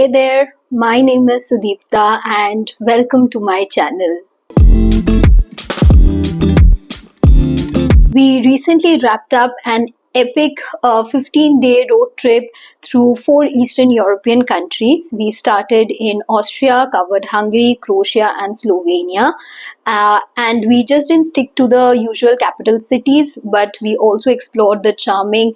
Hey there, my name is Sudipta and welcome to my channel. We recently wrapped up an epic 15-day road trip through 4 Eastern European countries. We started in Austria, covered Hungary, Croatia and Slovenia. And we just didn't stick to the usual capital cities, but we also explored the charming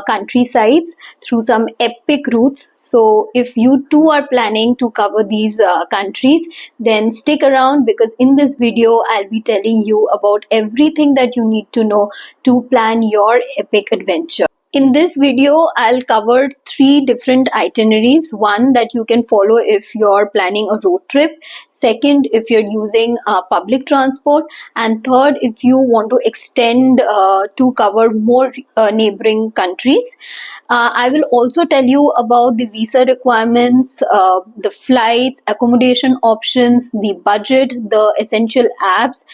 countrysides through some epic routes. So if you too are planning to cover these countries, then stick around, because in this video I'll be telling you about everything that you need to know to plan your epic adventure. In this video, I'll cover 3 different itineraries. One that you can follow if you're planning a road trip. Second, if you're using public transport. And third, if you want to extend to cover more neighboring countries. I will also tell you about the visa requirements, the flights, accommodation options, the budget, the essential apps.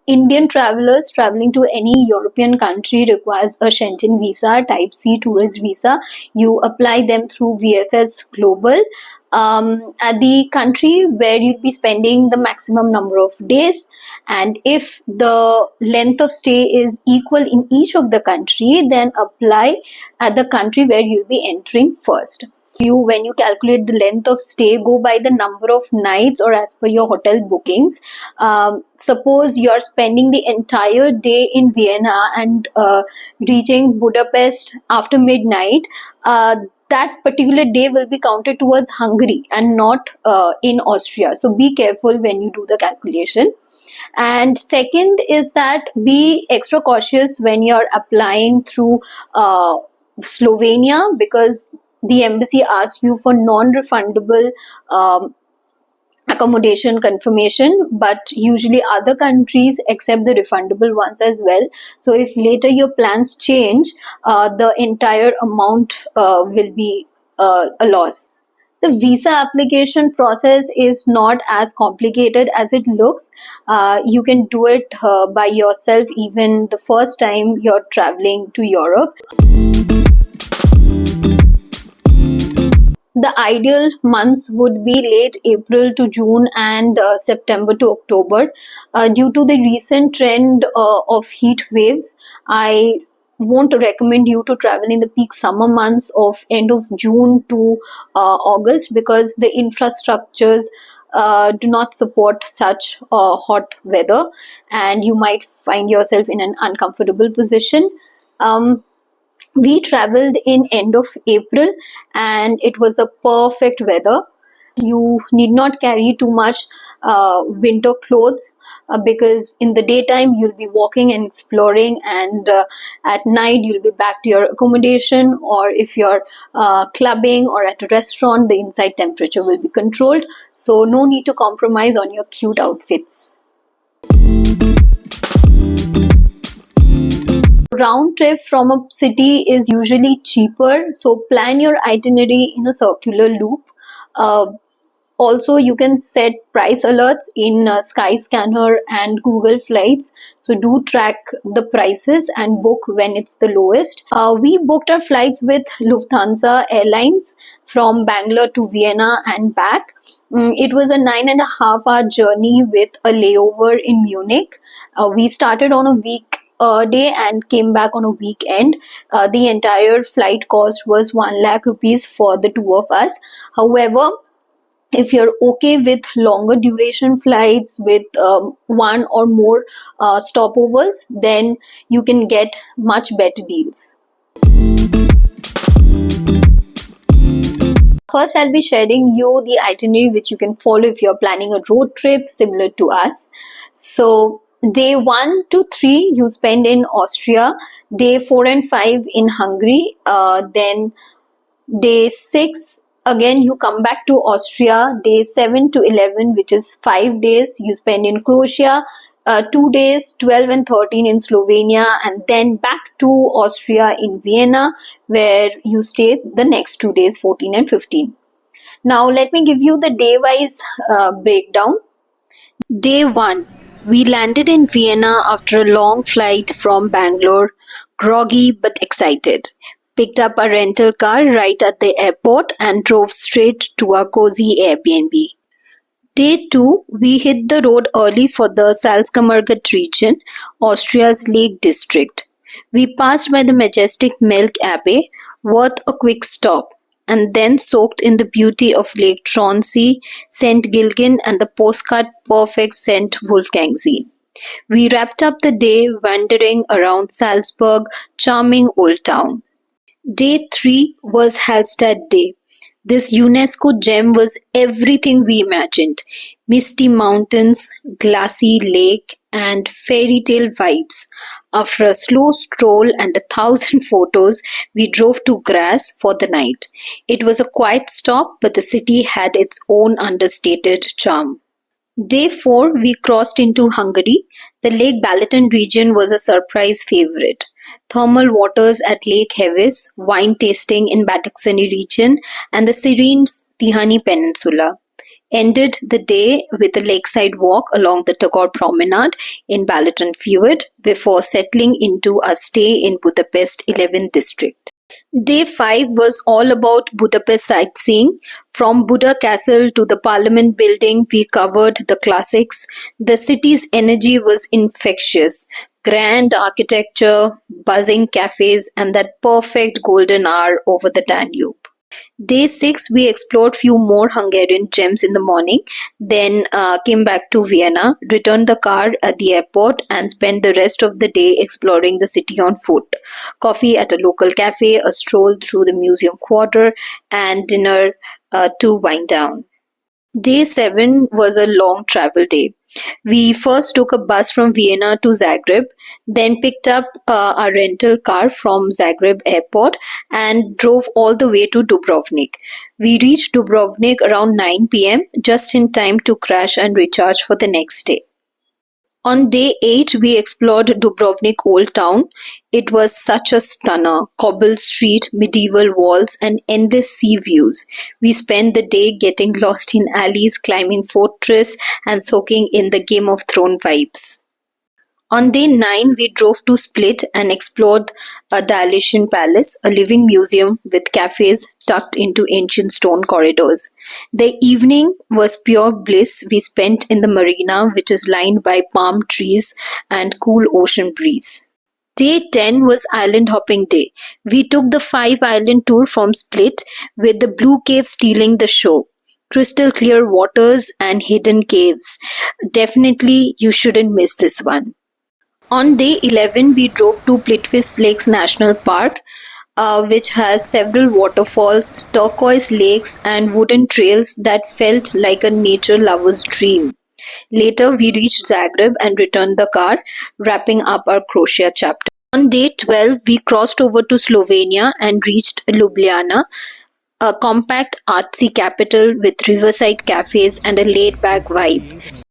Indian travelers traveling to any European country requires a Schengen visa, type C tourist visa. You apply them through VFS Global. At the country where you'd be spending the maximum number of days, and if the length of stay is equal in each of the country, then apply at the country where you'll be entering first. When you calculate the length of stay, go by the number of nights or as per your hotel bookings. Suppose you're spending the entire day in Vienna and reaching Budapest after midnight, that particular day will be counted towards Hungary and not in Austria. So be careful when you do the calculation. And second is that be extra cautious when you're applying through Slovenia, because the embassy asks you for non-refundable accommodation confirmation, but usually other countries accept the refundable ones as well. So if later your plans change, the entire amount will be a loss. The visa application process is not as complicated as it looks. You can do it by yourself even the first time you're traveling to Europe. The ideal months would be late April to June and September to October. Due to the recent trend of heat waves, I won't recommend you to travel in the peak summer months of end of June to August, because the infrastructures do not support such hot weather and you might find yourself in an uncomfortable position. We traveled in end of April and it was the perfect weather. You need not carry too much winter clothes because in the daytime you'll be walking and exploring, and at night you'll be back to your accommodation, or if you're clubbing or at a restaurant, the inside temperature will be controlled. So no need to compromise on your cute outfits. Round trip from a city is usually cheaper, so plan your itinerary in a circular loop. Also, you can set price alerts in Skyscanner and Google Flights, so do track the prices and book when it's the lowest. We booked our flights with Lufthansa Airlines from Bangalore to Vienna and back. It was a 9.5-hour journey with a layover in Munich. We started on a day and came back on a weekend. The entire flight cost was 1 lakh rupees for the two of us. However, if you're okay with longer duration flights with one or more stopovers, then you can get much better deals. First, I'll be sharing you the itinerary which you can follow if you're planning a road trip similar to us. So day 1 to 3 you spend in Austria, day 4 and 5 in Hungary, then day 6 again you come back to Austria, day 7 to 11, which is 5 days, you spend in Croatia, 2 days 12 and 13 in Slovenia, and then back to Austria in Vienna, where you stay the next 2 days 14 and 15. Now let me give you the day wise breakdown. Day 1, we landed in Vienna after a long flight from Bangalore, groggy but excited. picked up a rental car right at the airport and drove straight to a cozy Airbnb. Day 2, we hit the road early for the Salzkammergut region, Austria's Lake District. We passed by the majestic Melk Abbey, worth a quick stop, and then soaked in the beauty of Lake Tronsee, St. Gilgen, and the postcard perfect St. Wolfgangsee. We wrapped up the day wandering around Salzburg, charming old town. Day 3 was Hallstatt Day. This UNESCO gem was everything we imagined: misty mountains, glassy lake, and fairy tale vibes. After a slow stroll and 1,000 photos, we drove to Graz for the night. It was a quiet stop, but the city had its own understated charm. Day 4, we crossed into Hungary. The Lake Balaton region was a surprise favorite. Thermal waters at Lake Hévíz, wine tasting in Badacsony region, and the serene Tihany Peninsula. Ended the day with a lakeside walk along the Tagore Promenade in Balaton Fjord before settling into a stay in Budapest 11th district. Day 5 was all about Budapest sightseeing. From Buda Castle to the Parliament building, we covered the classics. The city's energy was infectious. Grand architecture, buzzing cafes, and that perfect golden hour over the Danube. Day 6, we explored few more Hungarian gems in the morning, then came back to Vienna, returned the car at the airport, and spent the rest of the day exploring the city on foot. Coffee at a local cafe, a stroll through the museum quarter, and dinner to wind down. Day 7 was a long travel day. We first took a bus from Vienna to Zagreb, then picked up a rental car from Zagreb airport and drove all the way to Dubrovnik. We reached Dubrovnik around 9 p.m., just in time to crash and recharge for the next day. On day 8, we explored Dubrovnik Old Town. It was such a stunner: cobble street, medieval walls, and endless sea views. We spent the day getting lost in alleys, climbing fortress, and soaking in the Game of Thrones vibes. On day 9, we drove to Split and explored a Dalmatian palace, a living museum with cafes tucked into ancient stone corridors. The evening was pure bliss. We spent in the marina, which is lined by palm trees and cool ocean breeze. Day 10 was island hopping day. We took the 5-island tour from Split, with the Blue Cave stealing the show. Crystal clear waters and hidden caves. Definitely you shouldn't miss this one. On day 11, we drove to Plitvice Lakes National Park, which has several waterfalls, turquoise lakes, and wooden trails that felt like a nature lover's dream. Later, we reached Zagreb and returned the car, wrapping up our Croatia chapter. On day 12, we crossed over to Slovenia and reached Ljubljana, a compact artsy capital with riverside cafes and a laid-back vibe.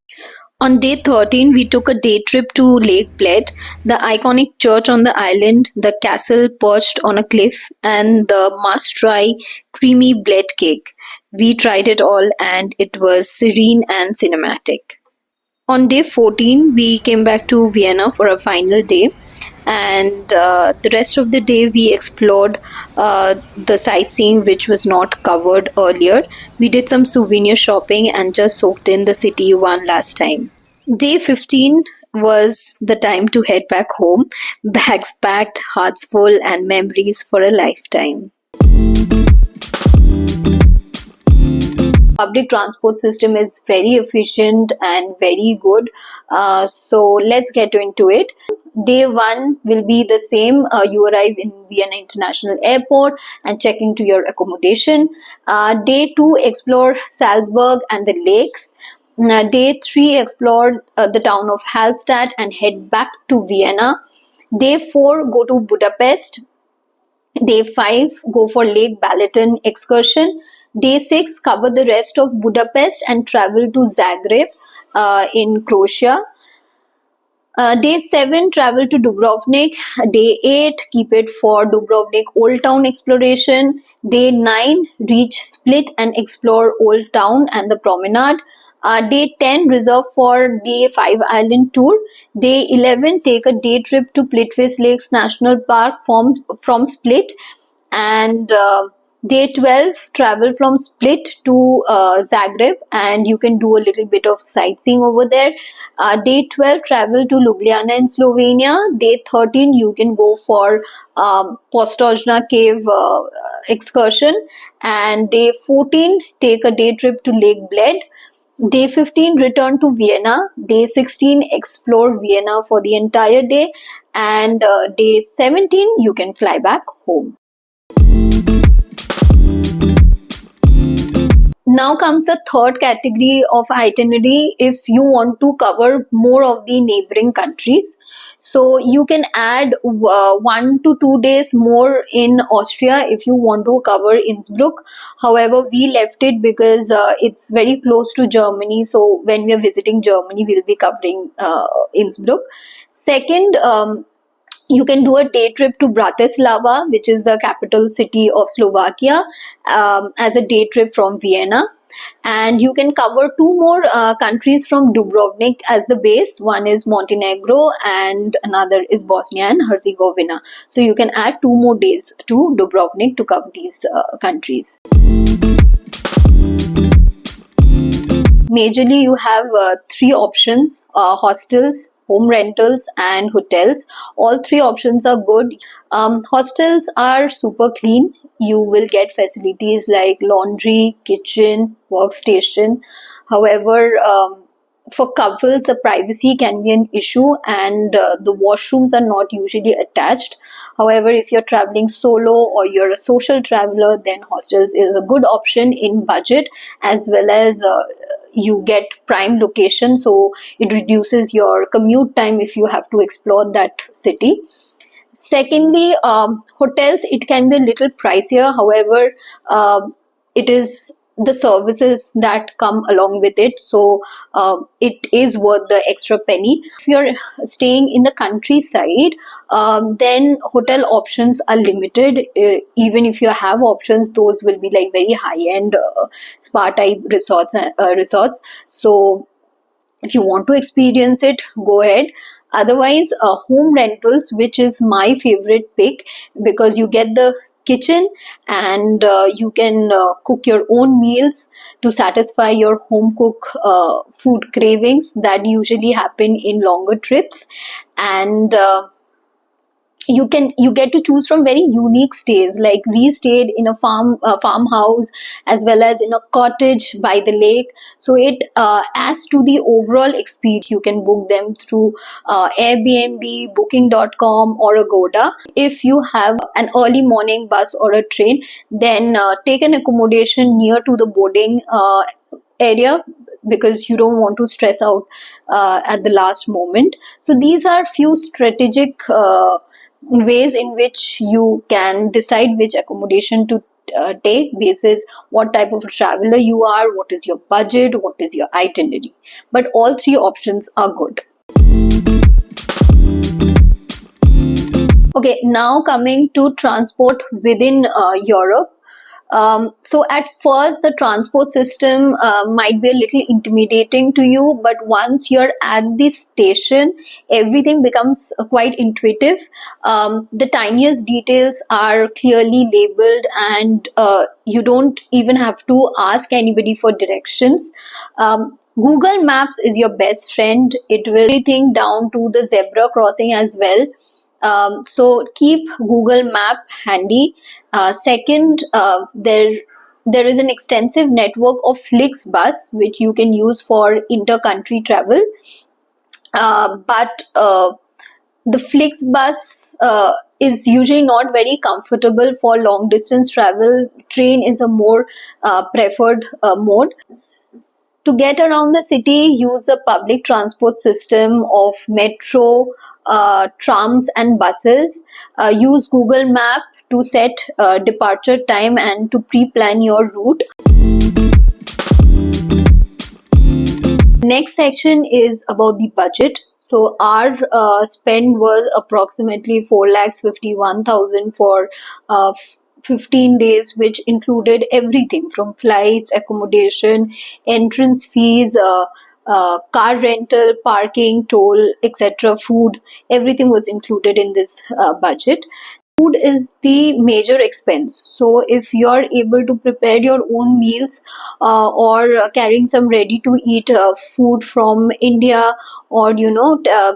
On day 13, we took a day trip to Lake Bled, the iconic church on the island, the castle perched on a cliff, and the must-try creamy bled cake. We tried it all and it was serene and cinematic. On day 14, we came back to Vienna for a final day, and the rest of the day we explored the sightseeing which was not covered earlier. We did some souvenir shopping and just soaked in the city one last time. Day 15 was the time to head back home, bags packed, hearts full, and memories for a lifetime. Public transport system is very efficient and very good. So let's get into it. Day 1 will be the same. You arrive in Vienna International Airport and check into your accommodation. Day 2, explore Salzburg and the lakes. Day 3, explore the town of Hallstatt and head back to Vienna. Day 4, go to Budapest. Day 5, go for Lake Balaton excursion. Day 6, cover the rest of Budapest and travel to Zagreb in Croatia. Day 7, travel to Dubrovnik. Day 8, keep it for Dubrovnik Old Town exploration. Day 9, reach Split and explore Old Town and the promenade. Day 10, reserve for the 5-island tour. Day 11, take a day trip to Plitvice Lakes National Park from Split. And day 12, travel from Split to Zagreb, and you can do a little bit of sightseeing over there. Day 12, travel to Ljubljana in Slovenia. Day 13, you can go for Postojna cave excursion. And day 14, take a day trip to Lake Bled. Day 15, return to Vienna. Day 16, explore Vienna for the entire day. And day 17, you can fly back home. Now comes the third category of itinerary if you want to cover more of the neighboring countries. So you can add 1 to 2 days more in Austria if you want to cover Innsbruck. However, we left it because it's very close to Germany. So when we are visiting Germany, we'll be covering Innsbruck. Second, you can do a day trip to Bratislava, which is the capital city of Slovakia, as a day trip from Vienna. And you can cover two more countries from Dubrovnik as the base. One is Montenegro and another is Bosnia and Herzegovina. So you can add 2 more days to Dubrovnik to cover these countries. Majorly, you have 3 options: hostels, home rentals, and hotels. All 3 options are good. Hostels are super clean. You will get facilities like laundry, kitchen, workstation. However, for couples, the privacy can be an issue, and the washrooms are not usually attached. However, if you're traveling solo or you're a social traveler, then hostels is a good option in budget, as well as you get prime location, so it reduces your commute time if you have to explore that city. Secondly, hotels, it can be a little pricier. However, it is the services that come along with it, so it is worth the extra penny. If you're staying in the countryside, then hotel options are limited. Even if you have options, those will be like very high-end spa type resorts. So if you want to experience it, go ahead. Otherwise, home rentals, which is my favorite pick, because you get the kitchen and you can cook your own meals to satisfy your home cook food cravings that usually happen in longer trips. And you get to choose from very unique stays. Like we stayed in a farmhouse, as well as in a cottage by the lake, so it adds to the overall experience. You can book them through Airbnb, booking.com, or Agoda. If you have an early morning bus or a train, then take an accommodation near to the boarding area, because you don't want to stress out at the last moment. So these are few strategic ways in which you can decide which accommodation to take, basis what type of traveler you are, what is your budget, what is your itinerary. But all 3 options are good. Okay, now coming to transport within Europe. So at first, the transport system might be a little intimidating to you, but once you're at the station, everything becomes quite intuitive. The tiniest details are clearly labeled, and you don't even have to ask anybody for directions. Google Maps is your best friend. It will everything down to the zebra crossing as well. So keep Google Map handy. Second, there is an extensive network of Flixbus which you can use for inter-country travel. But the Flixbus is usually not very comfortable for long distance travel. Train is a more preferred mode. To get around the city, use the public transport system of metro, trams, and buses. Use Google Map to set departure time and to pre-plan your route. Next section is about the budget. So our spend was approximately 4,51,000 for 15 days, which included everything from flights, accommodation, entrance fees, car rental, parking, toll, etc., food. Everything was included in this budget. food is the major expense. So if you're able to prepare your own meals, or carrying some ready to eat food from India, or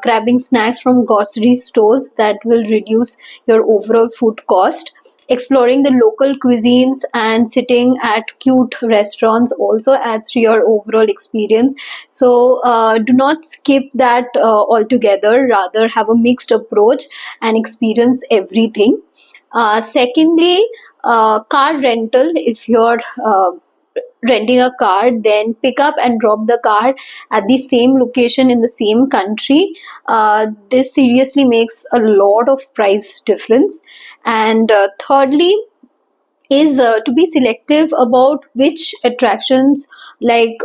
grabbing snacks from grocery stores, that will reduce your overall food cost. Exploring the local cuisines and sitting at cute restaurants also adds to your overall experience. So do not skip that altogether, rather have a mixed approach and experience everything. Secondly, car rental. If you're renting a car, then pick up and drop the car at the same location in the same country. This seriously makes a lot of price difference. And thirdly, is to be selective about which attractions, like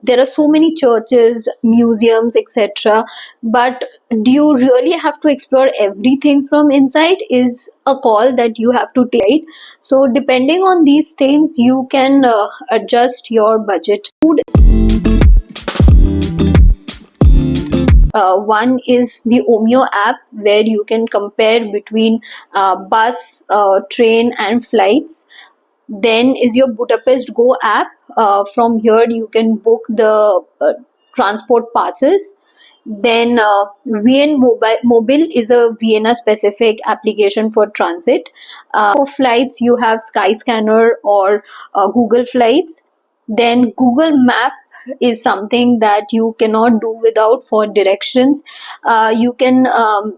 there are so many churches, museums, etc., but do you really have to explore everything from inside is a call that you have to take. So depending on these things, you can adjust your budget. Food, one is the Omeo app, where you can compare between bus, train, and flights. Then is your Budapest Go app. From here, you can book the transport passes. Then VN Mobile is a Vienna specific application for transit. For flights, you have Skyscanner or Google Flights. Then Google Map is something that you cannot do without for directions. You can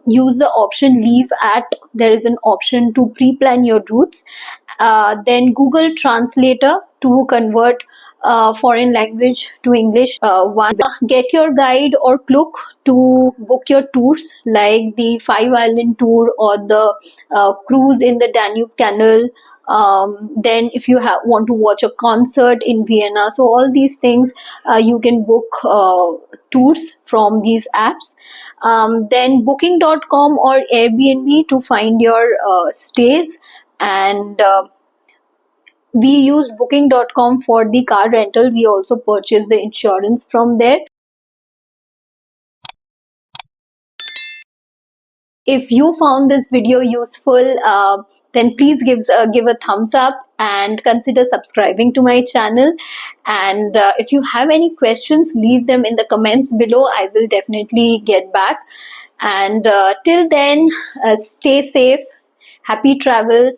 use the option leave at. There is an option to pre-plan your routes. Then Google Translator to convert foreign language to English. One, get your guide or Klook to book your tours, like the Five Island tour or the cruise in the Danube Canal. Then if you want to watch a concert in Vienna, so all these things you can book tours from these apps. Then booking.com or Airbnb to find your stays. And we used booking.com for the car rental. We also purchased the insurance from there. If you found this video useful, then please give a thumbs up and consider subscribing to my channel. And if you have any questions, leave them in the comments below. I will definitely get back. And till then, stay safe, happy travels.